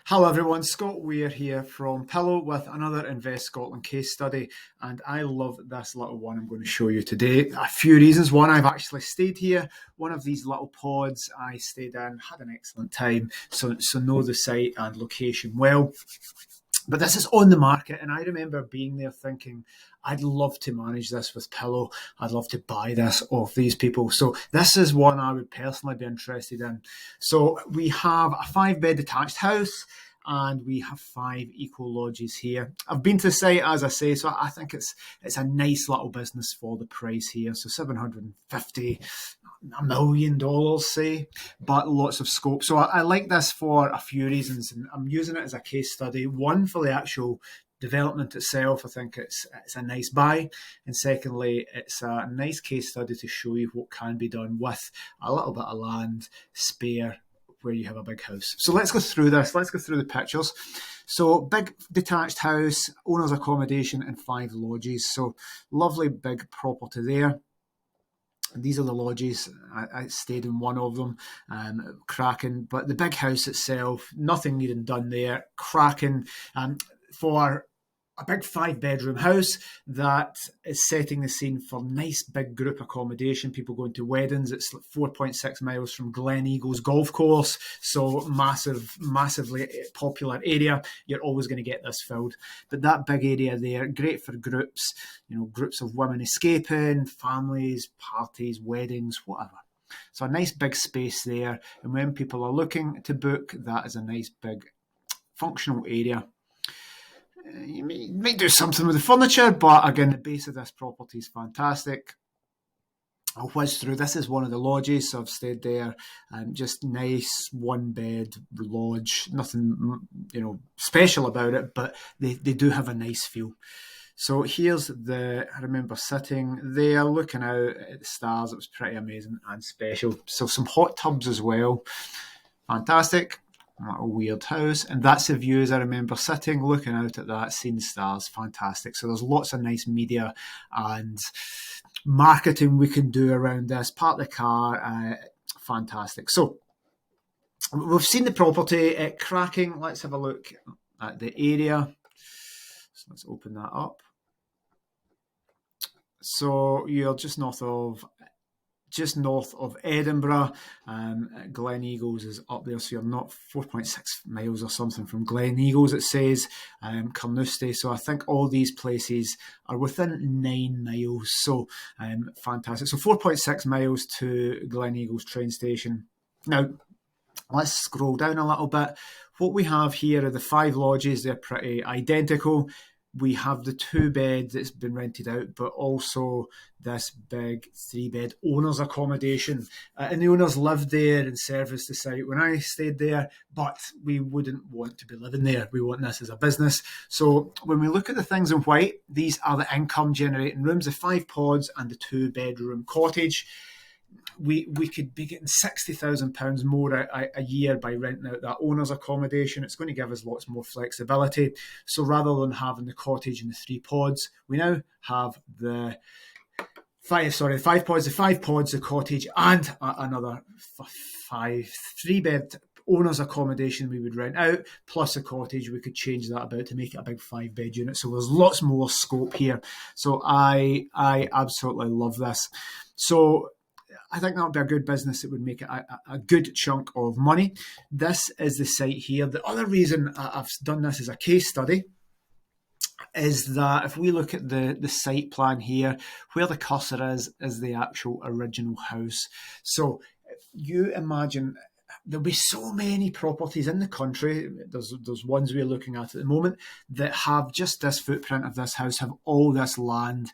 Hello everyone, Scott Weir here from Pillow with another Invest Scotland case study, and I love this little one I'm going to show you today. A few reasons. One, I've actually stayed here. One of these little pods I stayed in, had an excellent time, so know the site and location well. But this is on the market, and I remember being there thinking, I'd love to manage this with Pillow. I'd love to buy this off these people. So this is one I would personally be interested in. So we have a 5-bed detached house, and we have 5 eco lodges here. I've been to the site, as I say, so I think it's a nice little business for the price here. So 750, $1 million, say, but lots of scope. So I like this for a few reasons, and I'm using it as a case study. One, for the actual development itself, I think it's a nice buy, and secondly, it's a nice case study to show you what can be done with a little bit of land spare where you have a big house. So let's go through this. Let's go through the pictures. So big detached house, owner's accommodation, and 5 lodges. So lovely big property there. These are the lodges. I stayed in one of them, cracking. But the big house itself, nothing needing done there. Cracking for a big 5-bedroom house that is setting the scene for nice big group accommodation. People going to weddings. It's 4.6 miles from Glen Eagles golf course, so massively popular area. You're always going to get this filled. But that big area there, great for groups, groups of women escaping, families, parties, weddings, whatever. So a nice big space there. And when people are looking to book, that is a nice big functional area. You might do something with the furniture, but again, the base of this property is fantastic. I'll whiz through. This is one of the lodges, so I've stayed there. Just nice 1-bed lodge. Nothing, special about it, but they do have a nice feel. So here's I remember sitting there looking out at the stars. It was pretty amazing and special. So some hot tubs as well. Fantastic. A weird house, and that's the views. I remember sitting looking out at that, seeing stars. Fantastic. So there's lots of nice media and marketing we can do around this. Park the car. Fantastic. So we've seen the property cracking. Let's have a look at the area. So let's open that up. So you're just north of Edinburgh. Glen Eagles is up there, so you're not 4.6 miles or something from Glen Eagles, it says. Carnoustie. So I think all these places are within 9 miles. So fantastic. So 4.6 miles to Glen Eagles train station. Now, let's scroll down a little bit. What we have here are the 5 lodges. They're pretty identical. We have the 2-bed that's been rented out, but also this big 3-bed owner's accommodation. And the owners lived there and serviced the site when I stayed there, but we wouldn't want to be living there. We want this as a business. So when we look at the things in white, these are the income generating rooms, the 5 pods and the 2-bedroom cottage. We could be getting £60,000 more a year by renting out that owner's accommodation. It's going to give us lots more flexibility. So rather than having the cottage and the 3 pods, we now have the 5 pods, the cottage, and another 3-bed owner's accommodation we would rent out, plus a cottage. We could change that about to make it a big 5-bed unit. So there's lots more scope here. So I absolutely love this. So I think that would be a good business. It would make a good chunk of money. This is the site here. The other reason I've done this as a case study is that if we look at the site plan here, where the cursor is the actual original house. So you imagine there'll be so many properties in the country. There's ones we're looking at the moment that have just this footprint of this house, have all this land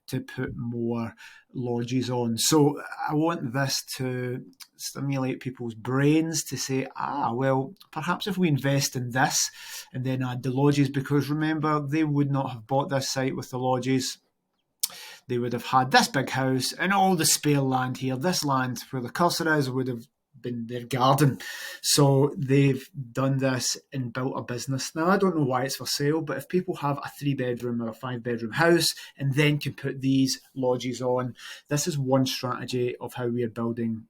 to put more lodges on. So I want this to stimulate people's brains to say, well, perhaps if we invest in this and then add the lodges, because remember, they would not have bought this site with the lodges. They would have had this big house and all the spare land here. This land where the cursor is would have been their garden. So they've done this and built a business. Now, I don't know why it's for sale, but if people have a 3-bedroom or a 5-bedroom house and then can put these lodges on, this is one strategy of how we are building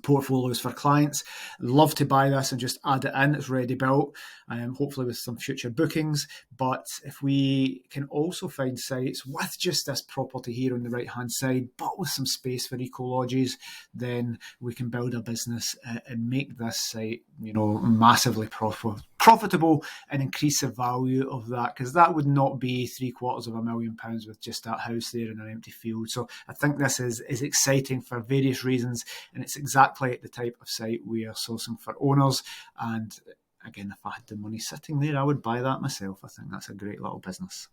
portfolios for clients. Love to buy this and just add it in. It's ready built, hopefully with some future bookings. But if we can also find sites with just this property here on the right hand side, but with some space for eco-lodges, then we can build a business and make this site, massively profitable and increase the value of that, because that would not be £750,000 with just that house there in an empty field. So I think this is exciting for various reasons, and it's exactly the type of site we are sourcing for owners. And again, if I had the money sitting there, I would buy that myself. I think that's a great little business.